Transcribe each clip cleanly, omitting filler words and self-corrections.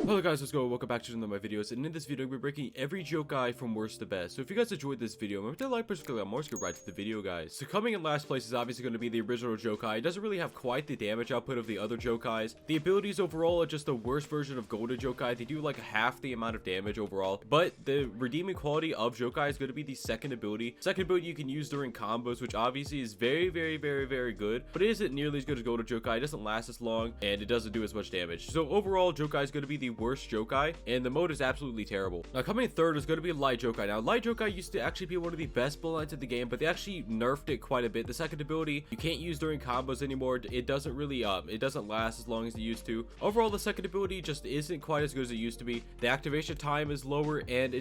Hello guys, what's going on? Welcome back to another of my videos, and in this video we're breaking every Jokei from worst to best. So if you guys enjoyed this video, remember to like, particularly on more, let's get right to the video, guys. So coming in last place is obviously going to be the original Jokei. It doesn't really have quite the damage output of the other Jokeis. The abilities overall are just the worst version of Golden Jokei. They do like half the amount of damage overall, but the redeeming quality of Jokei is going to be the second ability. Second ability you can use during combos, which obviously is very good, but it isn't nearly as good as Golden Jokei. It doesn't last as long, and it doesn't do as much damage. So overall, Jokei is going to be the worst Jokei, and the mode is absolutely terrible. Now coming in third is going to be Light Jokei. Now Light Jokei used to actually be one of the best bloodlines in the game, but they actually nerfed it quite a bit. The second ability you can't use during combos anymore. It doesn't really it doesn't last as long as it used to. Overall, the second ability just isn't quite as good as it used to be. The activation time is lower, and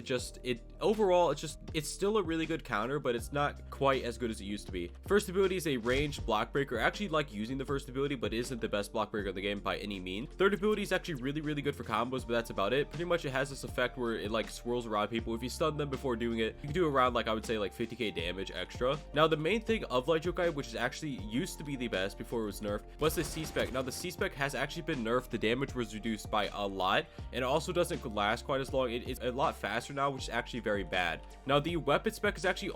overall it's still a really good counter, but it's not quite as good as it used to be. First ability is a ranged block breaker. I actually like using the first ability, but isn't the best block breaker in the game by any means. Third ability is actually really good for combos, but that's about it. Pretty much it has this effect where it like swirls around people. If you stun them before doing it, you can do around like I would say like 50k damage extra. Now the main thing of Light Jokei, which is actually used to be the best before it was nerfed, was the C-spec. Now the C-spec has actually been nerfed. The damage was reduced by a lot, and it also doesn't last quite as long. It's a lot faster now, which is actually very bad. Now the weapon spec is actually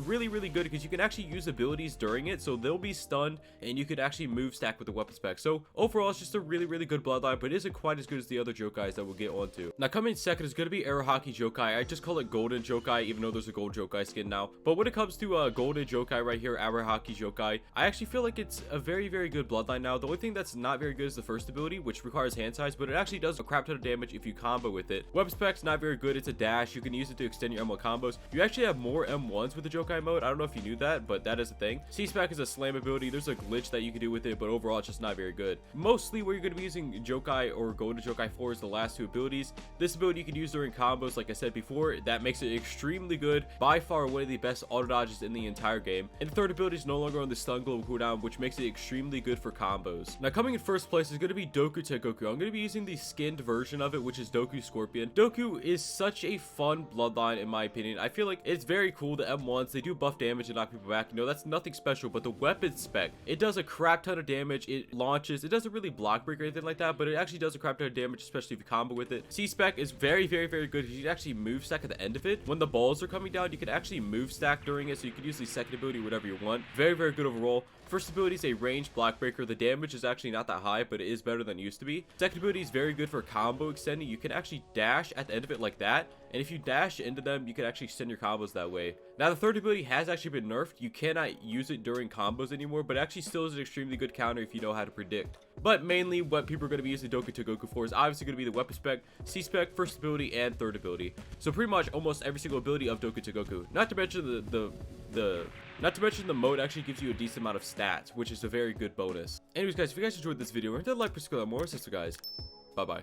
really good because you can actually use abilities during it, so they'll be stunned and you could actually move stack with the weapon spec. So overall it's just a really good bloodline, but it isn't quite as good as the other Jokeis that we'll get onto. Now coming in second is going to be Arahaki Jokei. I just call it Golden Jokei, even though there's a Gold Jokei skin now. But when it comes to Golden Jokei right here, Arahaki Jokei, I actually feel like it's a very good bloodline now. The only thing that's not very good is the first ability, which requires hand size, but it actually does a crap ton of damage if you combo with it. Weapon spec's not very good. It's a dash. You can use it to extend your M1 combos. You actually have more M1s with the Jokei mode. I don't know if you knew that, but that is a thing. C-spec is a slam ability. There's a glitch that you can do with it, but overall it's just not very good. Mostly where you're going to be using Jokei or Golden Jokei for is the last two abilities. This ability you can use during combos, like I said before. That makes it extremely good. By far one of the best auto dodges in the entire game. And the third ability is no longer on the stun glow cooldown, which makes it extremely good for combos. Now coming in first place is going to be Doku Tengoku. I'm going to be using the skinned version of it, which is Doku Scorpion. Doku is such a fun bloodline in my opinion. I feel like it's very cool. The M1s, they do buff damage and knock people back. You know, that's nothing special, but the weapon spec, it does a crap ton of damage. It launches. It doesn't really block break or anything like that, but it actually does a crap ton of damage, especially if you combo with it. C-spec is very good because you can actually move stack at the end of it. When the balls are coming down, you can actually move stack during it, so you can use the second ability whatever you want. Very good overall. First ability is a ranged block breaker. The damage is actually not that high, but it is better than it used to be. Second ability is very good for combo extending. You can actually dash at the end of it like that, and if you dash into them, you can actually extend your combos that way. Now the third ability has actually been nerfed. You cannot use it during combos anymore, but it actually still is an extremely good counter if you know how to predict. But mainly what people are going to be using Doku Tengoku for is obviously going to be the weapon spec, C-spec, first ability, and third ability. So pretty much almost every single ability of Doku Tengoku. Not to mention the mode actually gives you a decent amount of stats, which is a very good bonus. Anyways guys, if you guys enjoyed this video, remember to like, particularly more, sister guys. Bye bye.